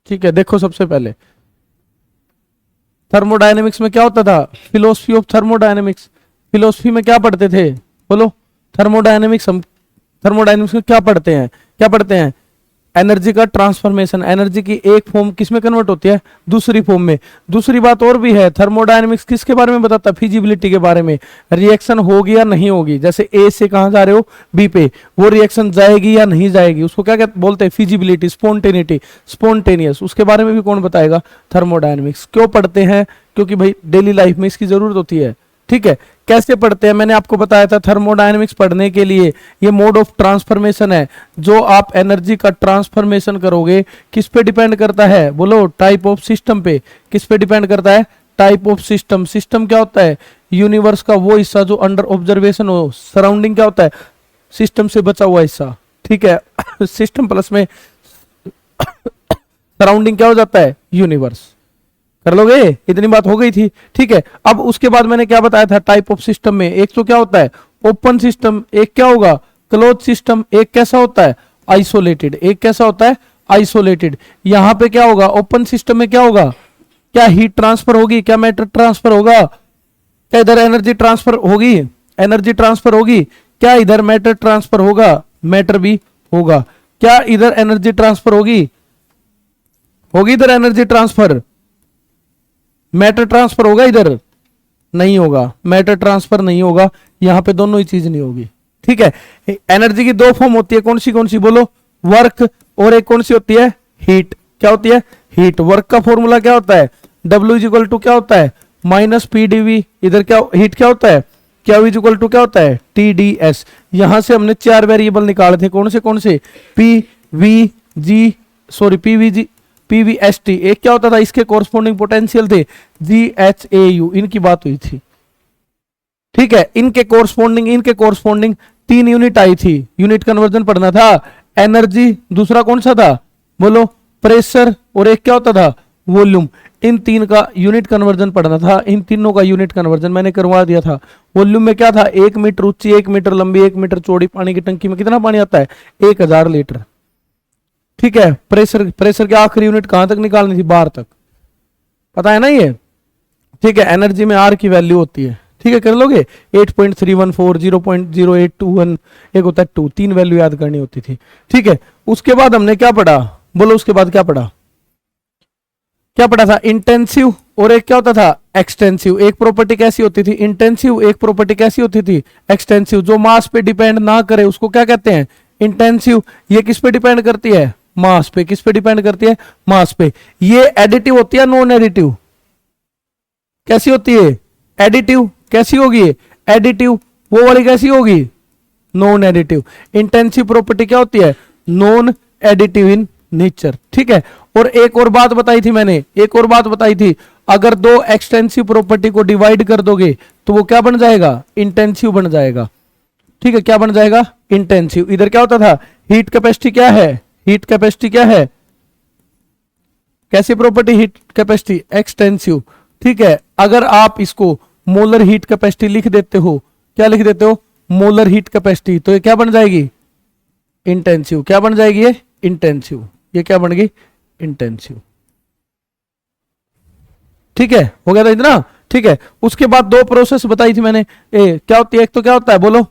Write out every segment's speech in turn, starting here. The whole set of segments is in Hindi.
ठीक है, देखो सबसे पहले थर्मोडायनेमिक्स में क्या होता था, फिलोसफी ऑफ थर्मोडायनेमिक्स, फिलोसफी में क्या पढ़ते थे, बोलो। थर्मोडायनेमिक्स, हम थर्मोडायनेमिक्स में क्या पढ़ते हैं, एनर्जी का ट्रांसफॉर्मेशन, एनर्जी की एक फॉर्म किसमें कन्वर्ट होती है, दूसरी फॉर्म में। दूसरी बात और भी है, थर्मोडायनेमिक्स किसके बारे में बताता है, फिजिबिलिटी के बारे में, रिएक्शन होगी या नहीं होगी, जैसे ए से कहां जा रहे हो, बी पे, वो रिएक्शन जाएगी या नहीं जाएगी, उसको क्या बोलते हैं, फिजिबिलिटी, स्पॉन्टेनिटी, स्पॉन्टेनियस, उसके बारे में भी कौन बताएगा, थर्मोडायनेमिक्स। क्यों पढ़ते हैं, क्योंकि भाई डेली लाइफ में इसकी जरूरत होती है। ठीक है, कैसे पढ़ते हैं, मैंने आपको बताया था थर्मोडायनेमिक्स पढ़ने के लिए ये मोड ऑफ ट्रांसफॉर्मेशन है, जो आप एनर्जी का ट्रांसफॉर्मेशन करोगे किस पे डिपेंड करता है, बोलो, टाइप ऑफ सिस्टम पे। किस पे डिपेंड करता है, टाइप ऑफ सिस्टम। सिस्टम क्या होता है, यूनिवर्स का वो हिस्सा जो अंडर ऑब्जर्वेशन हो, सराउंडिंग क्या होता है, सिस्टम से बचा हुआ हिस्सा। ठीक है सिस्टम प्लस में सराउंडिंग क्या हो जाता है, यूनिवर्स। कर लोगे, इतनी बात हो गई थी। ठीक है, अब उसके बाद मैंने क्या बताया था, टाइप ऑफ सिस्टम में एक तो क्या होता है, ओपन सिस्टम, एक क्या होगा, क्लोज सिस्टम, एक कैसा होता है, आइसोलेटेड, एक कैसा होता है, आइसोलेटेड। यहां पे क्या होगा, ओपन सिस्टम में क्या होगा, क्या हीट ट्रांसफर होगी, क्या मैटर ट्रांसफर होगा, क्या इधर एनर्जी ट्रांसफर होगी, एनर्जी ट्रांसफर होगी, क्या इधर मैटर ट्रांसफर होगा, मैटर भी होगा, क्या इधर एनर्जी ट्रांसफर होगी, होगी इधर एनर्जी ट्रांसफर, मैटर ट्रांसफर होगा, इधर नहीं होगा, मैटर ट्रांसफर नहीं होगा, यहां पे दोनों ही चीज नहीं होगी। ठीक है, एनर्जी की दो फॉर्म होती है, कौन सी बोलो, वर्क, और एक कौन सी होती है, हीट। क्या होती है, हीट। वर्क का फॉर्मूला क्या होता है, W इक्वल टू क्या होता है, माइनस PdV। इधर क्या हीट क्या होता है, क्या इक्वल टू क्या होता है, TdS। यहां से हमने 4 वेरिएबल निकाले थे, कौन से, PVST। एक क्या होता था, इसके कोरस्पोंडिंग पोटेंशियल थे GHAU, इनकी बात हुई थी। ठीक है, इनके कोरस्पोंडिंग 3 यूनिट आई थी, यूनिट कन्वर्जन पढ़ना था, एनर्जी, दूसरा कौन सा था, बोलो, प्रेशर, और एक क्या होता था, वॉल्यूम। इन 3 का यूनिट कन्वर्जन पढ़ना था, इन तीनों का यूनिट कन्वर्जन मैंने करवा दिया था। वॉल्यूम में क्या था, 1 मीटर ऊंची, 1 मीटर लंबी, 1 मीटर चौड़ी पानी की टंकी में कितना पानी आता है, 1000 लीटर। ठीक है, प्रेशर की आखिरी यूनिट कहां तक निकालनी थी, बार तक, पता है ना ये। ठीक है, एनर्जी में आर की वैल्यू होती है। ठीक है, कर लोगे, 8.314, 0.0821, एक होता है 2, 3 वैल्यू याद करनी होती थी। ठीक है, उसके बाद हमने क्या पढ़ा, बोलो, उसके बाद क्या पढ़ा था, इंटेंसिव, और एक क्या होता था, एक्सटेंसिव। एक प्रॉपर्टी कैसी होती थी, इंटेंसिव, एक प्रॉपर्टी कैसी होती थी, एक्सटेंसिव। जो मास पे डिपेंड ना करे उसको क्या कहते हैं, इंटेंसिव। ये किस पे डिपेंड करती है, मास पे। किस पे डिपेंड करती है, मास पे। ये एडिटिव होती है, नॉन एडिटिव, कैसी होती है, एडिटिव। कैसी होगी, एडिटिव। वो वाली कैसी होगी, नॉन एडिटिव। इंटेंसिव प्रॉपर्टी क्या होती है, नॉन एडिटिव इन नेचर। ठीक है, और एक और बात बताई थी मैंने, अगर 2 एक्सटेंसिव प्रॉपर्टी को डिवाइड कर दोगे तो वो क्या बन जाएगा, इंटेंसिव बन जाएगा। ठीक है, क्या बन जाएगा, इंटेंसिव। इधर क्या होता था, हीट कैपेसिटी क्या है, कैसी प्रॉपर्टी, हीट कैपेसिटी, एक्सटेंसिव। ठीक है, अगर आप इसको मोलर हीट कैपेसिटी लिख देते हो, क्या लिख देते हो, मोलर हीट कैपेसिटी, तो ये क्या बन जाएगी, इंटेंसिव। क्या बन जाएगी, ये इंटेंसिव। ये क्या बन गई, इंटेंसिव। ठीक है, हो गया था इतना। ठीक है, उसके बाद 2 प्रोसेस बताई थी मैंने, क्या होती है, एक तो क्या होता है, बोलो,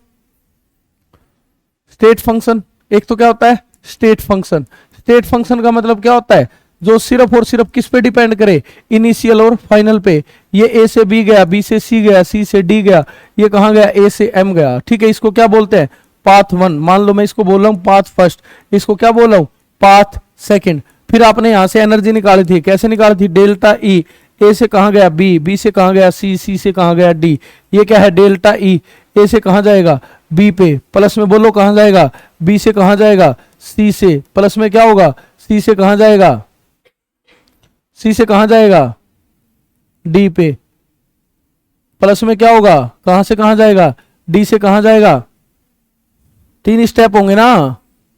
स्टेट फंक्शन। एक तो क्या होता है, स्टेट फंक्शन। स्टेट फंक्शन का मतलब क्या होता है, जो सिर्फ और सिर्फ किस पे डिपेंड करे, इनिशियल और फाइनल पे। ये A से B गया, B से C गया, C से D गया, ये कहां गया, A से M गया। ठीक है, इसको क्या बोलते हैं, पाथ 1। मान लो मैं इसको बोल रहा हूं पाथ फर्स्ट, इसको क्या बोल रहा हूं, पाथ सेकंड। फिर आपने यहां से एनर्जी निकाली थी, कैसे निकाली थी, डेल्टा E। A से कहां गया, B, B से कहां गया, C, C से कहां गया, D। ये क्या है, डेल्टा E। A से कहां जाएगा, B पे, प्लस में बोलो कहां जाएगा, B से कहां जाएगा, C से, प्लस में क्या होगा, C से कहां जाएगा, C से कहां जाएगा, D पे, प्लस में क्या होगा, कहां से कहां जाएगा, D से कहां जाएगा। 3 स्टेप होंगे ना।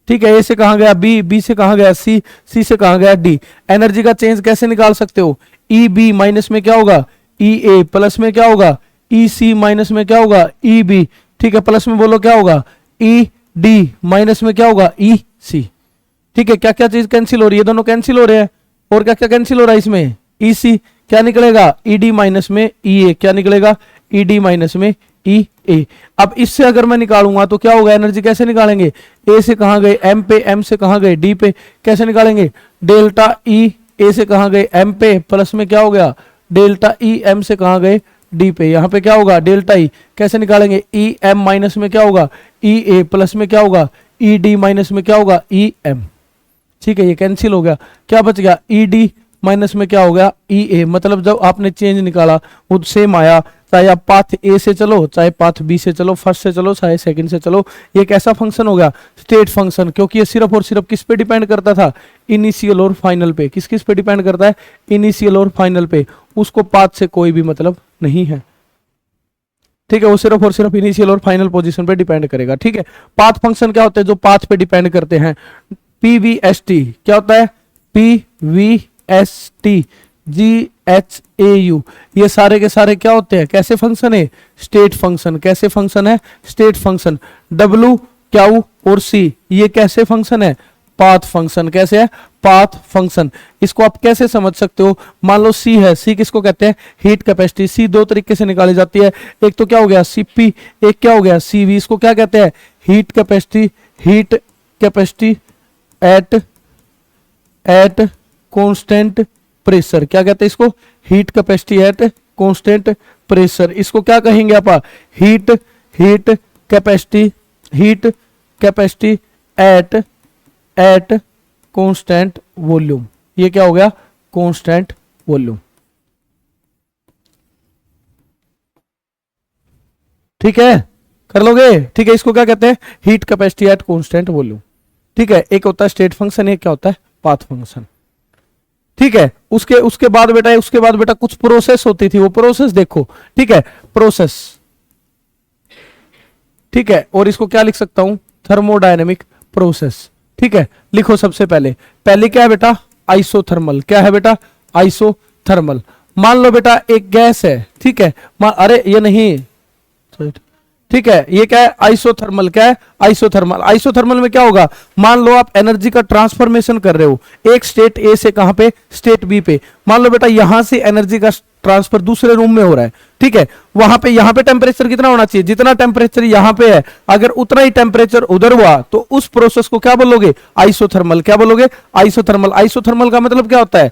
ठीक है, A से कहां गया, B, B से कहां गया, C, C से कहां गया, D। एनर्जी का चेंज कैसे निकाल सकते हो, EB माइनस में क्या होगा, EA, प्लस में क्या होगा, EC, माइनस में क्या होगा, EB। ठीक है, प्लस में बोलो क्या होगा, ED, माइनस में क्या होगा, EC। ठीक है, क्या क्या चीज कैंसिल हो रही है, दोनों कैंसिल हो रहे हैं। और क्या क्या कैंसिल हो रहा है इसमें, ईसी क्या निकलेगा, ईडी माइनस में ई ए, क्या निकलेगा, ईडी माइनस में ई ए। अब इससे अगर मैं निकालूंगा तो क्या होगा, एनर्जी कैसे निकालेंगे, ए से कहां गए एम पे, एम से कहां गए डी पे, कैसे निकालेंगे, डेल्टा ई ए से कहां गए एम पे, प्लस में क्या हो गया डेल्टा ई एम से कहां गए डी पे, यहां पे क्या होगा डेल्टा ई, कैसे निकालेंगे, ई एम माइनस में क्या होगा ई ए, प्लस में क्या होगा ई डी माइनस में क्या होगा ई एम। ठीक है, ये कैंसिल हो गया, क्या बच गया ई डी माइनस में क्या हो गया ई ए। मतलब जब आपने चेंज निकाला वो सेम आया, चाहे आप पाथ ए से चलो, चाहे पाथ बी से चलो, फर्स्ट से चलो, चाहे सेकंड से चलो, ये कैसा फंक्शन हो गया, स्टेट फंक्शन। क्योंकि ये सिर्फ और सिर्फ किस पे डिपेंड करता था, इनिशियल और फाइनल पे। किस किस पे डिपेंड करता है, इनिशियल और फाइनल पे। उसको पाथ से कोई भी मतलब नहीं है, ठीक है, वो सिर्फ और सिर्फ इनिशियल और फाइनल पोजीशन पे डिपेंड करेगा। ठीक है, पाथ फंक्शन क्या होते हैं, जो पाथ पे डिपेंड करते हैं। पीवीएसटी क्या होता है, पीवीएसटी GHAU, ये सारे के सारे क्या होते हैं, कैसे फंक्शन है, स्टेट फंक्शन। कैसे फंक्शन है, स्टेट फंक्शन। W, Q और C ये कैसे फंक्शन है, पाथ फंक्शन। कैसे है, पाथ फंक्शन। इसको आप कैसे समझ सकते हो, मान लो C है, C किसको कहते हैं, हीट कैपेसिटी। C दो तरीके से निकाली जाती है, एक तो क्या हो गया CP, एक क्या हो गया CV। इसको क्या कहते हैं, heat capacity, heat capacity at constant pressure. क्या कहते हैं इसको, heat capacity at constant pressure. इसको क्या कहेंगे आप, heat capacity at constant volume. ये क्या हो गया, कांस्टेंट वॉल्यूम। ठीक है, कर लोगे। ठीक है, इसको क्या कहते हैं, heat capacity at constant volume. ठीक है, एक होता है स्टेट फंक्शन, एक क्या होता है पाथ फंक्शन। ठीक है, उसके बाद बेटा कुछ प्रोसेस होती थी, वो प्रोसेस देखो। ठीक है, प्रोसेस। ठीक है, और इसको क्या लिख सकता हूं, थर्मोडायनेमिक प्रोसेस। ठीक है, लिखो सबसे पहले क्या है बेटा, आइसोथर्मल। क्या है बेटा, आइसोथर्मल। मान लो बेटा एक गैस है, ठीक है, अरे ये नहीं, ठीक है, ये क्या है, आइसोथर्मल। क्या है, आइसोथर्मल। आइसोथर्मल में क्या होगा, मान लो आप एनर्जी का ट्रांसफॉर्मेशन कर रहे हो, एक स्टेट ए से कहां पे, स्टेट बी पे। मान लो बेटा यहां से एनर्जी का ट्रांसफर दूसरे रूम में हो रहा है। ठीक है, वहां पे यहां पे टेम्परेचर कितना होना चाहिए, जितना टेम्परेचर यहां पे है, अगर उतना ही टेम्परेचर उधर हुआ तो उस प्रोसेस को क्या बोलोगे, आइसोथर्मल। क्या बोलोगे, आइसोथर्मल। आइसोथर्मल का मतलब क्या होता है,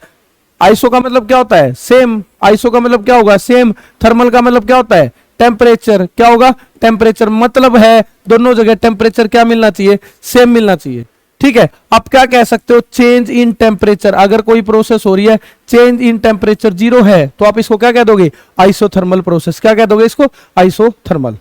आइसो का मतलब क्या होता है, सेम। आइसो का मतलब क्या होगा, सेम। थर्मल का मतलब क्या होता है, टेम्परेचर। क्या होगा, टेम्परेचर। मतलब है दोनों जगह टेम्परेचर क्या मिलना चाहिए, सेम मिलना चाहिए। ठीक है, आप क्या कह सकते हो, चेंज इन टेम्परेचर। अगर कोई प्रोसेस हो रही है, चेंज इन टेम्परेचर 0 है, तो आप इसको क्या कह दोगे, आइसोथर्मल प्रोसेस। क्या कह दोगे इसको, आइसोथर्मल।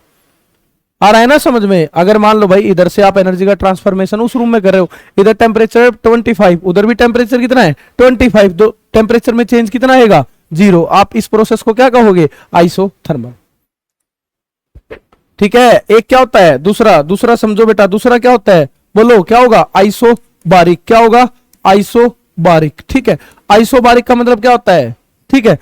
आ रहा है ना समझ में। अगर मान लो भाई इधर से आप एनर्जी का ट्रांसफॉर्मेशन उस रूम में कर रहे हो, इधर टेम्परेचर 25, उधर भी टेम्परेचर कितना है 25, दो टेम्परेचर में चेंज कितना आएगा 0। आप इस प्रोसेस को क्या कहोगे, आइसोथर्मल। ठीक है, एक क्या होता है, दूसरा समझो बेटा, दूसरा क्या होता है, बोलो क्या होगा, आइसोबारिक। क्या होगा, आइसोबारिक। ठीक है, आइसोबारिक का मतलब क्या होता है, ठीक है,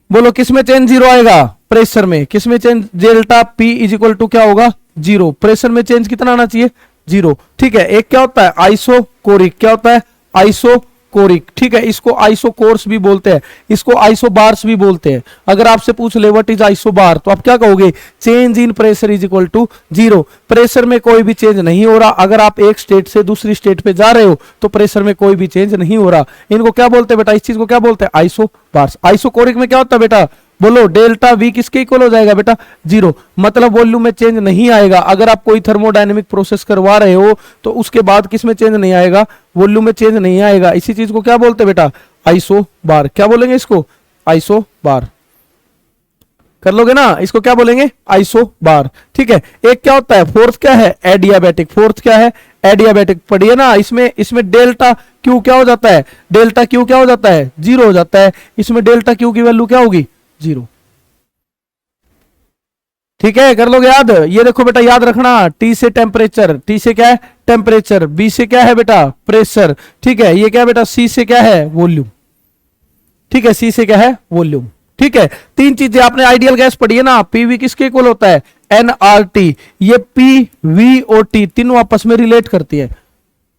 बोलो किसमें चेंज 0 आएगा, प्रेशर में। किसमें change, delta P is equal to क्या होगा 0। प्रेशर में चेंज कितना आना चाहिए 0। ठीक है, एक क्या होता है, आइसोकोरिक। क्या होता है, आइसोकोरिक। ठीक है, इसको आइसोकोर्स भी बोलते हैं, इसको आइसोबार्स भी बोलते हैं। अगर आपसे पूछ ले व्हाट इज आइसोबार, तो आप क्या कहोगे, change in pressure is equal to 0। Pressure में कोई भी चेंज नहीं हो रहा। अगर आप एक स्टेट से दूसरी स्टेट पे जा रहे हो तो प्रेशर में कोई भी चेंज नहीं हो रहा। इनको क्या बोलते हैं बेटा, इस चीज को क्या बोलते हैं, आइसोबार्स। आइसोकोरिक में क्या होता है बेटा, बोलो डेल्टा V किसके इक्वल हो जाएगा बेटा 0। मतलब वॉल्यूम में चेंज नहीं आएगा। अगर आप कोई थर्मोडायनेमिक प्रोसेस करवा रहे हो तो उसके बाद किसमें चेंज नहीं आएगा, वॉल्यूम में चेंज नहीं आएगा। इसी चीज को क्या बोलते हैं बेटा, आइसोबार। क्या बोलेंगे इसको, आइसोबार। कर लोगे ना, इसको क्या बोलेंगे, आइसोबार। ठीक है, एक क्या होता है, फोर्थ क्या है, एडियाबैटिक। फोर्थ क्या है, एडियाबैटिक। पढ़िए ना, इसमें डेल्टा क्यू क्या हो जाता है, डेल्टा क्यू क्या हो जाता है 0 हो जाता है। इसमें डेल्टा क्यू की वैल्यू क्या होगी 0। ठीक है, कर लोगे याद। ये देखो बेटा, याद रखना, T से टेम्परेचर, T से क्या है टेम्परेचर, B से क्या है बेटा प्रेशर। ठीक है, ये क्या है बेटा, C से क्या है वॉल्यूम। ठीक है, C से क्या है वॉल्यूम। ठीक है, तीन चीजें आपने आइडियल गैस पढ़ी है ना, पीवी किसके इक्वल होता है, एनआरटी। ये पी वी और टी तीनों आपस में रिलेट करती है।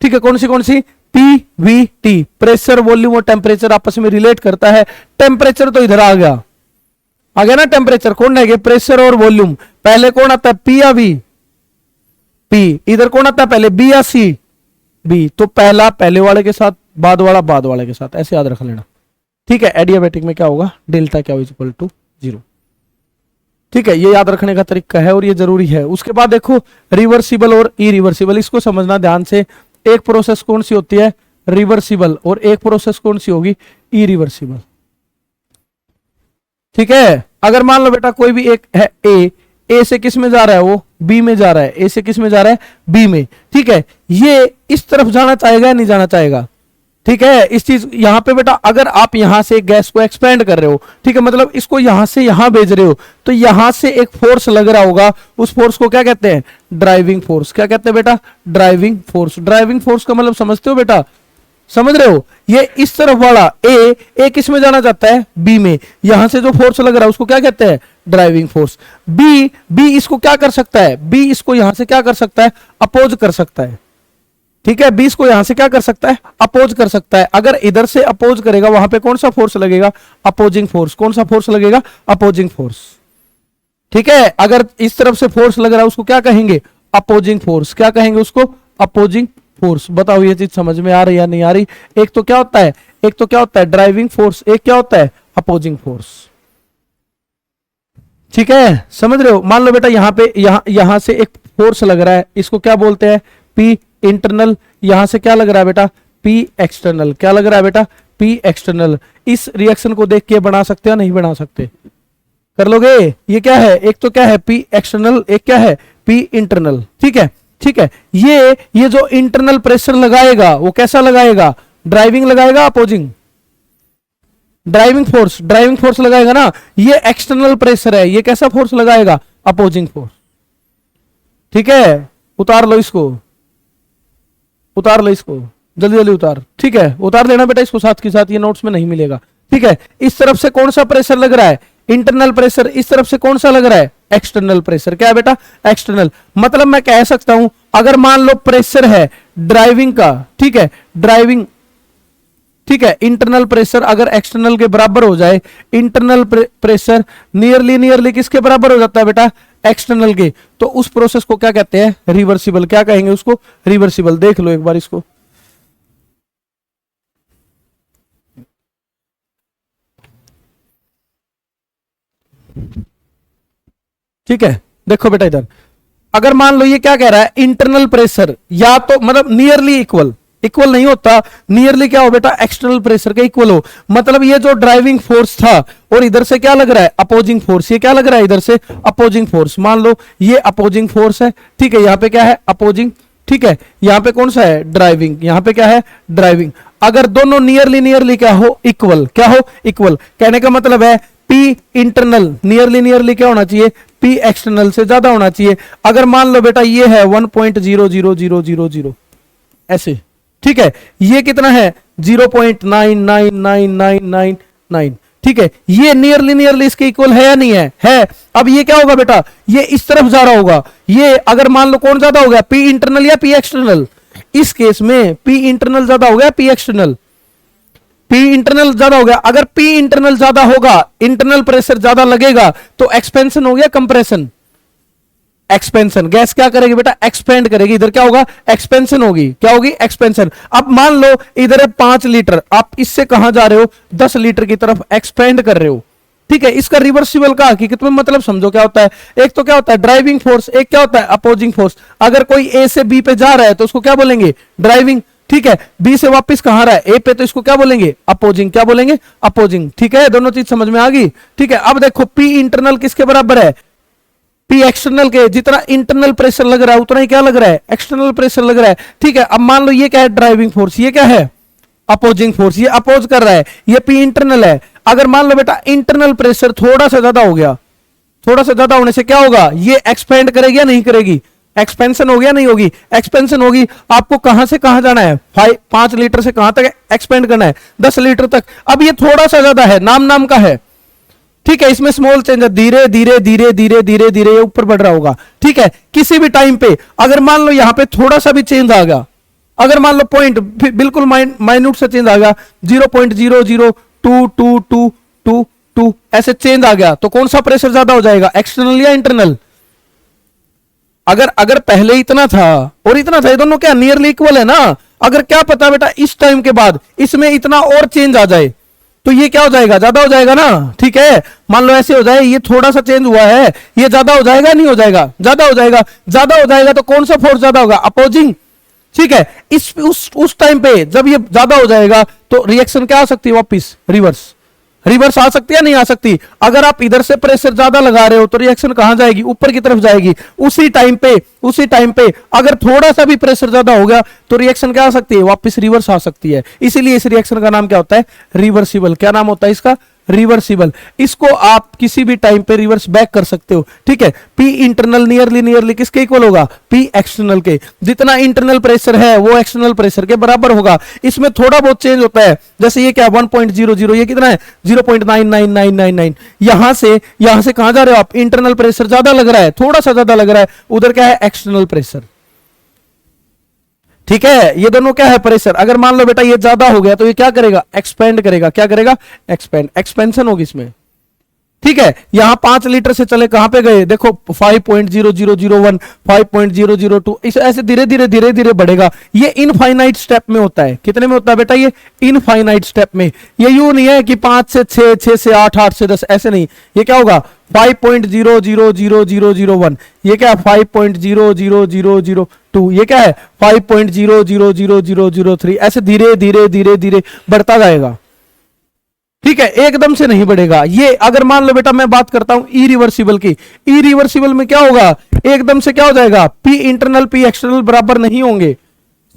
ठीक है, कौन सी पीवीटी, प्रेशर वॉल्यूम और टेम्परेचर आपस में रिलेट करता है। टेम्परेचर तो इधर आ गया ना टेम्परेचर, कौन रहेगा प्रेशर और वॉल्यूम। पहले कौन आता है पी या वी, पी। इधर कौन आता है पहले बी या सी, बी। तो पहला पहले वाले के साथ, बाद वाला बाद वाले के साथ, ऐसे याद रख लेना, ठीक है। एडियाबैटिक में क्या होगा, डेल्टा क्या इक्वल टू 0, ठीक है। ये याद रखने का तरीका है और ये जरूरी है। उसके बाद देखो रिवर्सिबल और इरिवर्सिबल, इसको समझना ध्यान से। एक प्रोसेस कौन सी होती है रिवर्सिबल और एक प्रोसेस कौन सी होगी इरिवर्सिबल, ठीक है। अगर मान लो बेटा कोई भी एक है ए से किस में जा रहा है, वो बी में जा रहा है, ए से किस में जा रहा है बी में, ठीक है। ये इस तरफ जाना चाहेगा या नहीं जाना चाहेगा, ठीक है। इस चीज यहां पे बेटा अगर आप यहां से गैस को एक्सपेंड कर रहे हो, ठीक है, मतलब इसको यहां से यहां भेज रहे हो, तो यहां से एक फोर्स लग रहा होगा, उस फोर्स को क्या कहते हैं ड्राइविंग फोर्स। क्या कहते हैं बेटा ड्राइविंग फोर्स। ड्राइविंग फोर्स का मतलब समझते हो बेटा, समझ रहे हो। ये इस तरफ वाला ए किस में जाना चाहता है बी में, यहां से जो फोर्स लग रहा है उसको क्या कहते हैं ड्राइविंग फोर्स। बी इसको क्या कर सकता है, बी इसको यहां से क्या कर सकता है अपोज कर सकता है, ठीक है। बी इसको यहां से क्या कर सकता है अपोज कर सकता है। अगर इधर से अपोज करेगा वहां पे कौन सा फोर्स लगेगा अपोजिंग फोर्स। कौन सा फोर्स लगेगा अपोजिंग फोर्स, ठीक है। अगर इस तरफ से फोर्स लग रहा है उसको क्या कहेंगे अपोजिंग फोर्स। क्या कहेंगे उसको अपोजिंग फोर्स। बताओ ये चीज समझ में आ रही या नहीं आ रही। एक तो क्या होता है, एक तो क्या होता है ड्राइविंग फोर्स, एक क्या होता है अपोजिंग फोर्स, ठीक है। समझ रहे हो। मान लो बेटा यहां पे यहां से एक फोर्स लग रहा है, इसको क्या बोलते हैं पी इंटरनल। यहां से क्या लग रहा है बेटा पी एक्सटर्नल। क्या लग रहा है बेटा पी एक्सटर्नल। इस रिएक्शन को देख के बना सकते हो नहीं बना सकते, कर लोगे। ये क्या है, एक तो क्या है पी एक्सटर्नल, एक क्या है पी इंटरनल, ठीक है, ठीक है। ये जो इंटरनल प्रेशर लगाएगा वो कैसा लगाएगा ड्राइविंग लगाएगा अपोजिंग ड्राइविंग फोर्स लगाएगा ना। ये एक्सटर्नल प्रेशर है, ये कैसा फोर्स लगाएगा अपोजिंग फोर्स, ठीक है। उतार लो इसको, उतार लो इसको, जल्दी जल्दी उतार, ठीक है। उतार देना बेटा इसको साथ के साथ, ये नोट्स में नहीं मिलेगा, ठीक है। इस तरफ से कौन सा प्रेशर लग रहा है इंटरनल प्रेशर, इस तरफ से कौन सा लग रहा है एक्सटर्नल प्रेशर। क्या है बेटा एक्सटर्नल। मतलब मैं कह सकता हूं अगर मान लो प्रेशर है ड्राइविंग का, ठीक है, ड्राइविंग, ठीक है, इंटरनल प्रेशर अगर एक्सटर्नल के बराबर हो जाए, इंटरनल प्रेशर नियरली किसके बराबर हो जाता है बेटा एक्सटर्नल के, तो उस प्रोसेस को क्या कहते हैं रिवर्सिबल। क्या कहेंगे उसको रिवर्सिबल। देख लो एक बार इसको, ठीक है। देखो बेटा इधर अगर मान लो ये क्या कह रहा है इंटरनल प्रेशर या तो मतलब नियरली इक्वल नहीं होता, नियरली क्या हो बेटा एक्सटर्नल प्रेशर के इक्वल हो। मतलब ये जो ड्राइविंग फोर्स था और इधर से क्या लग रहा है अपोजिंग फोर्स, ये क्या लग रहा है इधर से अपोजिंग फोर्स। मान लो ये अपोजिंग फोर्स है, ठीक है, यहां पे क्या है अपोजिंग, ठीक है, यहां पे कौन सा है ड्राइविंग, यहां पे क्या है ड्राइविंग। अगर दोनों नियरली क्या हो इक्वल, क्या हो इक्वल, कहने का मतलब है पी इंटरनल नियरली क्या होना चाहिए पी एक्सटर्नल से ज्यादा होना चाहिए। अगर मान लो बेटा ये है 1.00000 ऐसे, ठीक है, ये कितना है 0.999999, ठीक है, ये नियरली इसके इक्वल है या नहीं है। अब ये क्या होगा बेटा ये इस तरफ जा रहा होगा। ये अगर मान लो कौन ज्यादा हो गया पी इंटरनल या पी एक्सटर्नल, इस केस में पी इंटरनल ज्यादा हो गया पी एक्सटर्नल, पी इंटरनल ज्यादा हो गया। अगर पी इंटरनल ज्यादा होगा इंटरनल प्रेशर ज्यादा लगेगा तो एक्सपेंशन हो गया कंप्रेशन, एक्सपेंशन। गैस क्या करेगी बेटा एक्सपेंड करेगी, इधर क्या होगा एक्सपेंशन होगी, क्या होगी एक्सपेंशन। अब मान लो इधर है 5 लीटर, आप इससे कहां जा रहे हो 10 लीटर की तरफ एक्सपेंड कर रहे हो, ठीक है। इसका रिवर्सिबल का हकीकत में मतलब समझो क्या होता है। एक तो क्या होता है ड्राइविंग फोर्स, एक क्या होता है अपोजिंग फोर्स। अगर कोई ए से बी पे जा रहा है तो उसको क्या बोलेंगे ड्राइविंग, ठीक है। बी से वापस कहां रहा है ए पे, तो इसको क्या बोलेंगे अपोजिंग, क्या बोलेंगे अपोजिंग, ठीक है। दोनों चीज समझ में आ गई, ठीक है। अब देखो पी इंटरनल किसके बराबर है पी एक्सटर्नल के। जितना इंटरनल प्रेशर लग रहा है उतना ही क्या लग रहा है एक्सटर्नल प्रेशर लग रहा है, ठीक है। अब मान लो ये क्या है ड्राइविंग फोर्स, ये क्या है अपोजिंग फोर्स, ये अपोज कर रहा है, ये पी इंटरनल है। अगर मान लो बेटा इंटरनल प्रेशर थोड़ा सा ज्यादा हो गया, थोड़ा सा ज्यादा होने से क्या होगा ये एक्सपेंड करेगी या नहीं करेगी, एक्सपेंशन हो गया नहीं होगी, एक्सपेंशन होगी। आपको कहां से कहां जाना है 5 लीटर से कहां तक एक्सपेंड करना है 10 लीटर तक। अब ये थोड़ा सा ज्यादा है, नाम का है, ठीक है। इसमें स्मॉल चेंज है, धीरे धीरे ऊपर बढ़ रहा होगा, ठीक है। किसी भी टाइम पे अगर मान लो यहां पे थोड़ा सा भी चेंज आ गया, अगर मान लो पॉइंट बिल्कुल माइन्यूट से चेंज आ गया 0.0022222 ऐसे चेंज आ गया, तो कौन सा प्रेशर ज्यादा हो जाएगा, एक्सटर्नल या इंटरनल? अगर पहले इतना था और इतना था, ये दोनों क्या नियरली इक्वल है ना। अगर क्या पता बेटा इस टाइम के बाद इसमें इतना और चेंज आ जाए तो ये क्या हो जाएगा, ज्यादा हो जाएगा ना। ठीक है, मान लो ऐसे हो जाए, ये थोड़ा सा चेंज हुआ है, ये ज्यादा हो जाएगा नहीं हो जाएगा, ज्यादा हो जाएगा। ज्यादा हो जाएगा तो कौन सा फोर्स ज्यादा होगा, अपोजिंग। ठीक है, उस टाइम पे जब ये ज्यादा हो जाएगा तो रिएक्शन क्या आ सकती है, वापिस रिवर्स आ सकती है, नहीं आ सकती। अगर आप इधर से प्रेशर ज्यादा लगा रहे हो तो रिएक्शन कहां जाएगी, ऊपर की तरफ जाएगी। उसी टाइम पे अगर थोड़ा सा भी प्रेशर ज्यादा हो गया तो रिएक्शन क्या आ सकती है, वापस रिवर्स आ सकती है। इसीलिए इस रिएक्शन का नाम क्या होता है, रिवर्सिबल। क्या नाम होता है इसका, रिवर्सिबल। इसको आप किसी भी टाइम पे रिवर्स बैक कर सकते हो। ठीक है, पी इंटरनल नियरली किसके इक्वल होगा, पी एक्सटर्नल के। जितना इंटरनल प्रेशर है वो एक्सटर्नल प्रेशर के बराबर होगा। इसमें थोड़ा बहुत चेंज होता है, जैसे ये क्या 1.00, ये कितना है 0.99999। यहां से कहां जा रहे हो आप, इंटरनल प्रेशर ज्यादा लग रहा है, थोड़ा सा ज्यादा लग रहा है, उधर क्या है, एक्सटर्नल प्रेशर। ठीक है, ये दोनों क्या है, प्रेशर। अगर मान लो बेटा ये ज्यादा हो गया तो ये क्या करेगा, एक्सपेंड करेगा। क्या करेगा, एक्सपेंशन होगी इसमें। ठीक है, यहां 5 लीटर से चले कहां पे गए, देखो 5.0001, 5.002, इस ऐसे धीरे धीरे बढ़ेगा। ये इनफाइनाइट स्टेप में होता है। कितने में होता है बेटा, ये इनफाइनाइट स्टेप में। ये यूं नहीं है कि 5 से 6, 6 से 8, 8 से 10, ऐसे नहीं। ये क्या होगा 5.00001, ये क्या 5.00002, ये क्या है 5.00003, ऐसे धीरे धीरे बढ़ता जाएगा। ठीक है, एकदम से नहीं बढ़ेगा ये। अगर मान लो बेटा मैं बात करता हूं इरिवर्सिबल की, इरिवर्सिबल में क्या होगा, एकदम से क्या हो जाएगा, पी इंटरनल पी एक्सटर्नल बराबर नहीं होंगे।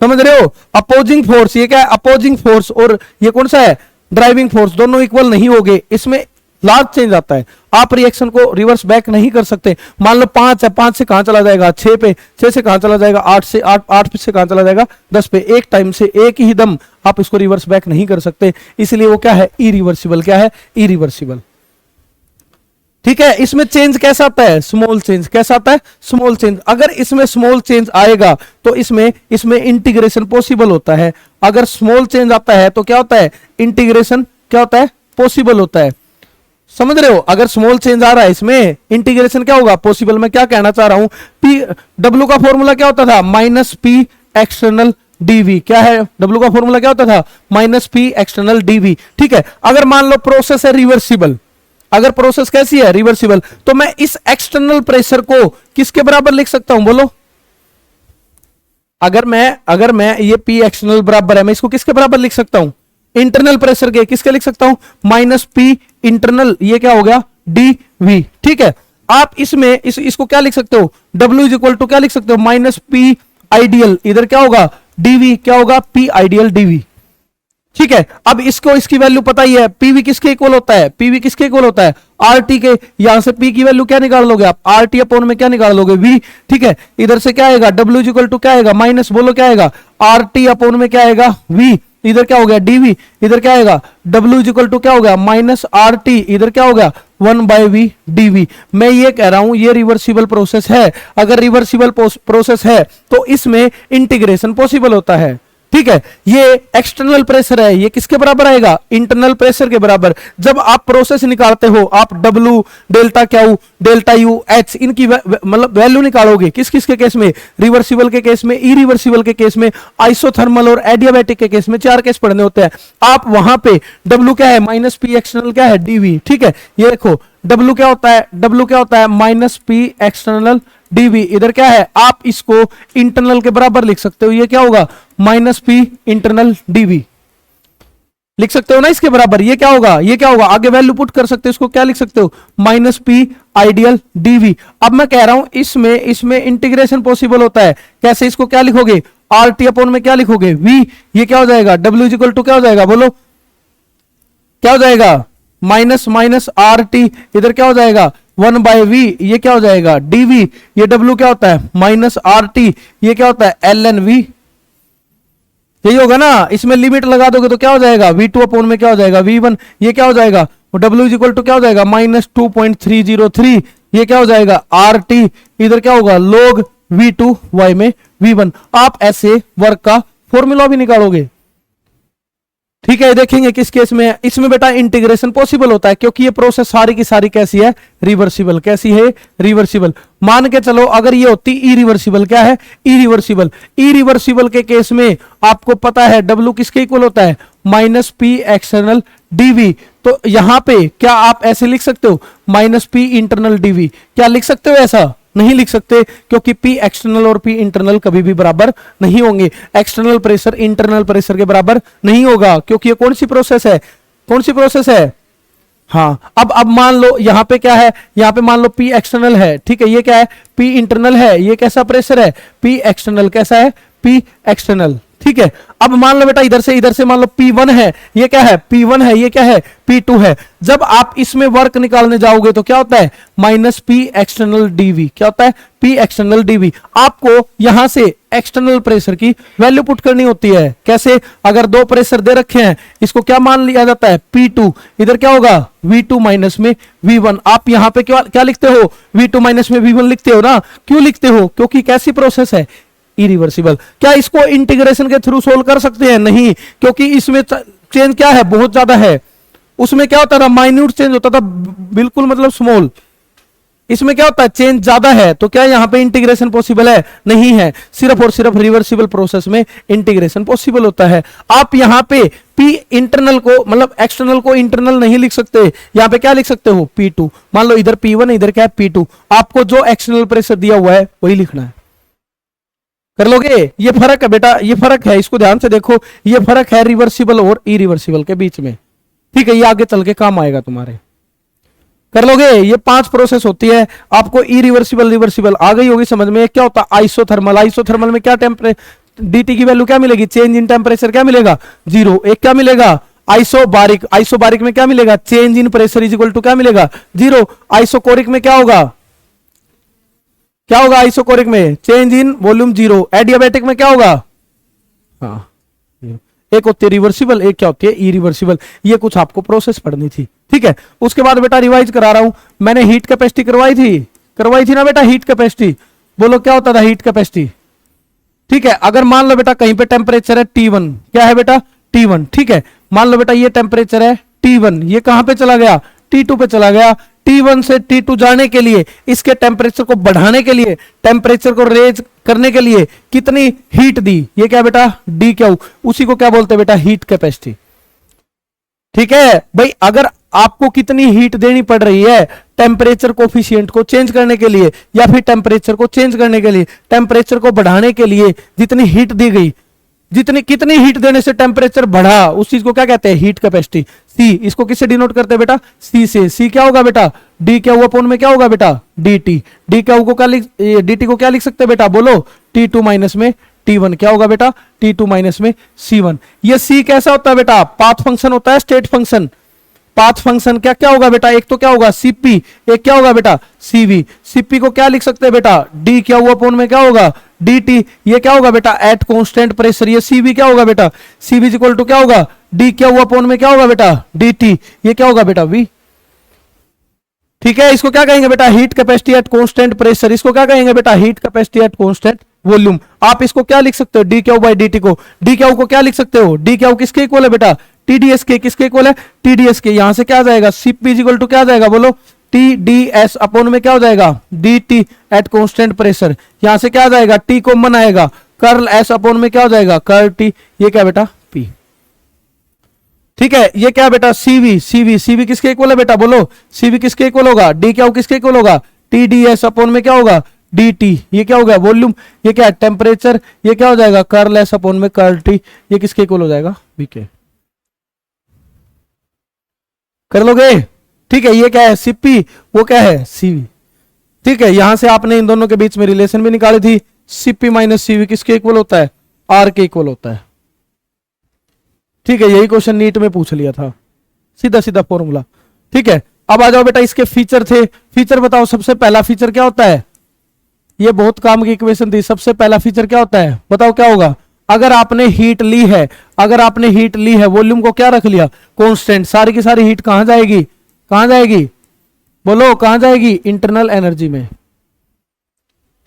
समझ रहे हो, अपोजिंग फोर्स, ये क्या है अपोजिंग फोर्स, और ये कौन सा है ड्राइविंग फोर्स, दोनों इक्वल नहीं होंगे। इसमें लार्ज चेंज आता है, आप रिएक्शन को रिवर्स बैक नहीं कर सकते। मान लो 5 है, 5 से कहां चला जाएगा 6 पे, 6 से कहां चला जाएगा 8 से, 8 से कहां चला जाएगा 10 पे। एक टाइम से एक ही दम आप इसको रिवर्स बैक नहीं कर सकते, इसलिए वो क्या है, इरिवर्सिबल। क्या है, इरिवर्सिबल। ठीक है, इसमें चेंज कैसा आता है, स्मॉल चेंज। कैसा आता है, स्मॉल चेंज। अगर इसमें स्मॉल चेंज आएगा तो इसमें इंटीग्रेशन पॉसिबल होता है। अगर स्मॉल चेंज आता है तो क्या होता है, इंटीग्रेशन क्या होता है, पॉसिबल होता है। समझ रहे हो, अगर स्मॉल चेंज आ रहा है इसमें इंटीग्रेशन क्या होगा, पॉसिबल। मैं क्या कहना चाह रहा हूं, पी डब्ल्यू का फॉर्मूला क्या होता था, माइनस पी एक्सटर्नल डीवी। क्या है, डब्ल्यू का फॉर्मूला क्या होता था, माइनस पी एक्सटर्नल डीवी। ठीक है, अगर मान लो प्रोसेस है रिवर्सिबल, अगर प्रोसेस कैसी है, रिवर्सिबल, तो मैं इस एक्सटर्नल प्रेशर को किसके बराबर लिख सकता हूं, बोलो। अगर मैं ये पी एक्सटर्नल बराबर है, मैं इसको किसके बराबर लिख सकता हूं, इंटरनल प्रेशर के। किसके लिख सकता हूं, माइनस पी इंटरनल, ये क्या हो गया डी वी। ठीक है, आप इसमें इसको क्या लिख सकते हो, W इज इक्वल टू क्या लिख सकते हो, माइनस पी आइडियल, इधर क्या होगा डीवी, क्या होगा पी आइडियल डीवी। ठीक है, अब इसको इसकी वैल्यू पता ही है, पीवी किसके इक्वल होता है, पीवी किसके इक्वल होता है, आरटी के। यहां से पी की वैल्यू क्या निकाल लोगे आप, आरटी अपॉन में क्या निकाल लोगे, वी। ठीक है, इधर से क्या आएगा, डब्ल्यू इज इक्वल टू क्या आएगा, माइनस बोलो क्या आएगा, आरटी अपॉन में क्या आएगा, वी। इधर क्या हो गया डीवी, इधर क्या आएगा W इज इक्वल टू क्या हो गया माइनस आर टी, इधर क्या हो गया 1/v dv। मैं ये कह रहा हूं ये रिवर्सिबल प्रोसेस है। अगर रिवर्सिबल प्रोसेस है तो इसमें इंटीग्रेशन पॉसिबल होता है। ठीक है, ये एक्सटर्नल प्रेशर है, ये किसके बराबर आएगा, इंटरनल प्रेशर के बराबर। जब आप प्रोसेस निकालते हो आप W delta Q delta U H इनकी मतलब वैल्यू निकालोगे किस किस के केस में, रिवर्सिबल के केस में, इरिवर्सिबल के केस में, आइसोथर्मल और एडियाबैटिक के केस में 4 केस पढ़ने होते हैं। आप वहां पे W क्या है माइनस पी एक्सटर्नल क्या है dv। ठीक है, ये देखो W क्या होता है, W क्या होता है माइनस पी एक्सटर्नल dv। इधर क्या है, आप इसको इंटरनल के बराबर लिख सकते हो, ये क्या होगा माइनस पी इंटरनल dv लिख सकते हो ना इसके बराबर। ये क्या होगा, ये क्या होगा, आगे वैल्यू पुट कर सकते हो, इसको क्या लिख सकते हो माइनस पी आइडियल dv। अब मैं कह रहा हूं इसमें इंटीग्रेशन पॉसिबल होता है। कैसे, इसको क्या लिखोगे आर टी अपॉन में क्या लिखोगे v। ये क्या हो जाएगा W इक्वल टू क्या हो जाएगा, बोलो क्या हो जाएगा माइनस माइनस आर टी, इधर क्या हो जाएगा 1/v, ये क्या हो जाएगा dv। ये W क्या होता है माइनस आर टी, ये क्या होता है ln-v। यही होगा ना, इसमें लिमिट लगा दोगे तो क्या हो जाएगा v2 अपॉन में क्या हो जाएगा v1। ये क्या हो जाएगा W इक्वल टू क्या हो जाएगा माइनस 2.303, ये क्या हो जाएगा आर टी, इधर क्या होगा log v2 y में v1। आप ऐसे वर्क का फॉर्मूला भी निकालोगे। ठीक है, देखेंगे किस केस में। इसमें बेटा इंटीग्रेशन पॉसिबल होता है क्योंकि ये प्रोसेस सारी की सारी कैसी है, रिवर्सिबल। कैसी है, रिवर्सिबल। मान के चलो अगर ये होती इरिवर्सिबल, क्या है, इरिवर्सिबल। इरिवर्सिबल के केस में आपको पता है W किसके इक्वल होता है, माइनस पी एक्सटर्नल डीवी। तो यहां पे क्या आप ऐसे लिख सकते हो, माइनस पी इंटरनल डीवी? क्या लिख सकते हो ऐसा? नहीं लिख सकते, क्योंकि P एक्सटर्नल और P इंटरनल कभी भी बराबर नहीं होंगे। एक्सटर्नल प्रेशर इंटरनल प्रेशर के बराबर नहीं होगा, क्योंकि ये कौन सी प्रोसेस है, कौन सी प्रोसेस है। हाँ, अब मान लो यहां पे क्या है, यहां पे मान लो P एक्सटर्नल है, ठीक है, ये क्या है, P इंटरनल है। ये कैसा प्रेशर है, P एक्सटर्नल। कैसा है, P एक्सटर्नल। ठीक है, अब मान लो बेटा इधर से मान लो P1 है, ये क्या है, P1 है, ये क्या है, P2 है। जब आप इसमें वर्क निकालने जाओगे तो क्या होता है, माइनस P एक्सटर्नल डीवी। क्या होता है, P एक्सटर्नल डीवी। आपको यहां से एक्सटर्नल प्रेशर की वैल्यू पुट करनी होती है। कैसे, अगर दो प्रेशर दे रखे हैं, इसको क्या मान लिया जाता है, P2। इधर क्या होगा, V2 माइनस में V1। आप यहां पे क्या लिखते हो, V2 माइनस में V1 लिखते हो ना। क्यों लिखते हो, क्योंकि कैसी प्रोसेस है, इरिवर्सिबल। क्या इसको इंटीग्रेशन के थ्रू सोल्व कर सकते हैं, नहीं, क्योंकि इसमें चेंज क्या है, बहुत ज्यादा है। उसमें क्या होता था, माइन्यूट चेंज होता था, बिल्कुल मतलब स्मॉल। इसमें क्या होता है, चेंज ज्यादा है। तो क्या यहां पे इंटीग्रेशन पॉसिबल है, नहीं है। सिर्फ और सिर्फ रिवर्सिबल प्रोसेस में इंटीग्रेशन पॉसिबल होता है। आप यहां पे P इंटरनल को मतलब एक्सटर्नल को इंटरनल नहीं लिख सकते, यहां पे क्या लिख सकते हो, P2। मान लो इधर P1, इधर क्या है, P2। आपको जो एक्सटर्नल प्रेशर दिया हुआ है वही लिखना है। कर लोगे, ये फर्क है बेटा, ये फर्क है, इसको ध्यान से देखो। ये फर्क है रिवर्सिबल और इरिवर्सिबल के बीच में। ठीक है, ये आगे चल के काम आएगा तुम्हारे। कर लोगे, ये 5 प्रोसेस होती है। आपको इरिवर्सिबल रिवर्सिबल आ गई होगी समझ में। क्या होता है आइसोथर्मल, आइसोथर्मल में क्या dt की वैल्यू क्या मिलेगी, चेंज इन टेम्परेचर क्या मिलेगा, 0। एक क्या मिलेगा, आइसोबारिक, आइसोबारिक में क्या मिलेगा, change in pressure is equal to क्या मिलेगा, 0। आइसोकोरिक में क्या होगा, क्या होगा, आइसोकोरिक में चेंज इन वॉल्यूम 0। एडियाबेटिक में क्या होगा, हाँ, एक होती है रिवर्सिबल, एक क्या होती है इरिवर्सिबल। ये कुछ आपको प्रोसेस पढ़नी थी। ठीक है, उसके बाद बेटा रिवाइज करा रहा हूं। मैंने हीट कैपेसिटी करवाई थी ना बेटा, हीट कैपेसिटी। बोलो क्या होता था हीट कैपेसिटी। ठीक है, अगर मान लो बेटा कहीं पे टेम्परेचर है T1, क्या है बेटा, T1। ठीक है, मान लो बेटा ये टेम्परेचर है T1, ये कहां पे चला गया, T2 पे चला गया। T1 से T2 जाने के लिए, इसके टेम्परेचर को बढ़ाने के लिए, टेम्परेचर को रेज करने के लिए कितनी हीट दी, ये क्या बेटा, डी क्यू। उसी को क्या बोलते हैं बेटा, हीट कैपेसिटी। ठीक है भाई, अगर आपको कितनी हीट देनी पड़ रही है टेम्परेचर कोफिशिएंट को चेंज करने के लिए, या फिर टेम्परेचर को चेंज करने के लिए, टेम्परेचर को बढ़ाने के लिए जितनी हीट दी गई, कितनी हीट देने से टेम्परेचर बढ़ा, उस चीज को क्या कहते हैं, हीट कैपेसिटी। सी, इसको किससे डिनोट करते हैं बेटा, सी से। सी क्या होगा बेटा, डी क्या हुआ अपॉन में क्या होगा बेटा, डी टी। डी क्या को क्या लिख, डी टी को क्या लिख सकते हैं बेटा, बोलो, T2 माइनस में T1। क्या होगा बेटा, T2 माइनस में C1। ये सी कैसा होता है बेटा, पाथ फंक्शन होता है, स्टेट फंक्शन। पाथ फंक्शन क्या क्या होगा बेटा, एक तो क्या होगा सीपी, एक क्या होगा बेटा सीवी। सीपी को क्या लिख सकते हैं बेटा, डी क्या हुआ अपॉन में क्या होगा, dt। ये क्या होगा बेटा, एट कांस्टेंट प्रेशर। ये सीवी क्या होगा बेटा, सीवी इक्वल टू क्या होगा, डी क्या हुआ अपॉन में क्या होगा बेटा, dt। ये क्या होगा बेटा, v। ठीक है, इसको क्या कहेंगे बेटा, heat capacity at constant pressure. इसको क्या कहेंगे बेटा, heat capacity at constant volume. आप इसको क्या लिख सकते हो, D Q by D T को। डी क्यू को क्या लिख सकते हो, डी क्यू किसके इक्वल है बेटा, टीडीएस के। किसके इक्वल है, टीडीएस के। यहां से क्या आ जाएगा, सीपी इक्वल टू क्या आ जाएगा, बोलो, टीडीएस अपॉन में क्या हो जाएगा, dt एट कांस्टेंट प्रेशर। यहां से क्या आ जाएगा, t कॉमन आएगा, कर्ल s अपॉन में क्या हो जाएगा, कर्ल t। ये क्या बेटा, p। ठीक है, ये क्या बेटा, सीवी। सीवी, सीवी किसके इक्वल है बेटा, बोलो, सीवी किसके इक्वल होगा, डी क्या किसके इक्वल होगा, टीडीएस अपॉन में क्या होगा, dt। ये क्या हो गया, वॉल्यूम। ये क्या है, टेम्परेचर। ये क्या हो जाएगा, कर्ल s अपॉन में कर्ल t। ये किसके इक्वल हो जाएगा, v के। कर लोगे, ठीक है। ये क्या है, सीपी, वो क्या है, सीवी। ठीक है, यहां से आपने इन दोनों के बीच में रिलेशन भी निकाली थी। सीपी माइनस सीवी किसके इक्वल होता है, आर के इक्वल होता है। ठीक है, यही क्वेश्चन नीट में पूछ लिया था, सीधा सीधा फॉर्मूला। ठीक है, अब आ जाओ बेटा, इसके फीचर थे। फीचर बताओ, सबसे पहला फीचर क्या होता है, ये बहुत काम की इक्वेशन थी। सबसे पहला फीचर क्या होता है, बताओ क्या होगा। अगर आपने हीट ली है, अगर आपने हीट ली है, वॉल्यूम को क्या रख लिया, कांस्टेंट, सारी की सारी हीट कहां जाएगी, कहां जाएगी, बोलो कहां जाएगी, इंटरनल एनर्जी में।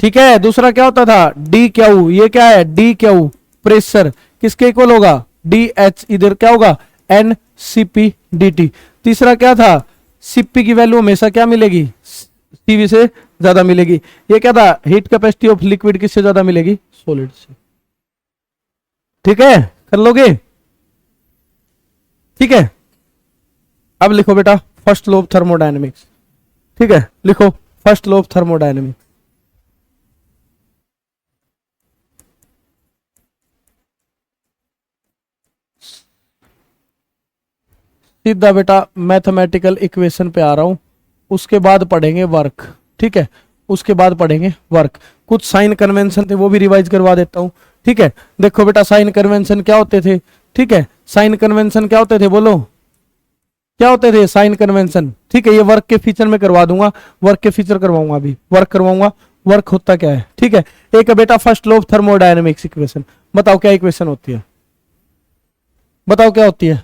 ठीक है, दूसरा क्या होता था, डी क्यू। ये क्या है, डी क्यू प्रेशर। किसके इक्वल होगा, डी एच, इधर क्या होगा, एन सीपी डी टी। तीसरा क्या था, सीपी की वैल्यू हमेशा क्या मिलेगी, सीवी से ज्यादा मिलेगी। ये क्या था, हीट कैपेसिटी ऑफ लिक्विड किससे ज्यादा मिलेगी, सॉलिड से। ठीक है, कर लोगे, ठीक है। अब लिखो बेटा फर्स्ट लॉ ऑफ थर्मोडायनेमिक्स, ठीक है, लिखो फर्स्ट लॉ ऑफ थर्मोडायनेमिक्स। सीधा बेटा मैथमेटिकल इक्वेशन पे आ रहा हूं, उसके बाद पढ़ेंगे वर्क, ठीक है, उसके बाद पढ़ेंगे वर्क। कुछ साइन कन्वेंशन थे वो भी रिवाइज करवा देता हूं, ठीक है। देखो बेटा साइन कन्वेंशन क्या होते थे, ठीक है, साइन कन्वेंशन क्या होते थे, बोलो क्या होते थे साइन कन्वेंशन, ठीक है। ये वर्क के फीचर में करवा दूंगा, वर्क के फीचर करवाऊंगा, अभी वर्क करवाऊंगा। वर्क होता क्या है, ठीक है। एक है बेटा first law of thermodynamics equation, बताओ क्या इक्वेशन होती है, बताओ क्या होती है,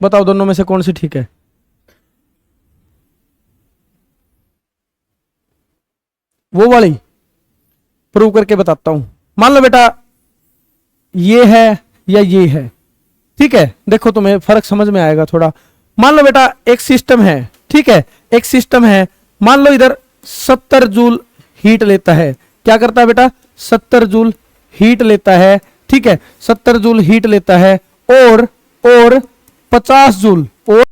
बताओ दोनों में से कौन सी ठीक है। वो वाली प्रूव करके बताता हूं। मान लो बेटा ये है या ये है, ठीक है, देखो तुम्हें फर्क समझ में आएगा थोड़ा। मान लो बेटा एक सिस्टम है, ठीक है, एक सिस्टम है, मान लो इधर 70 जूल हीट लेता है, क्या करता है बेटा, 70 जूल हीट लेता है, ठीक है, 70 जूल हीट लेता है, और 50 जूल, और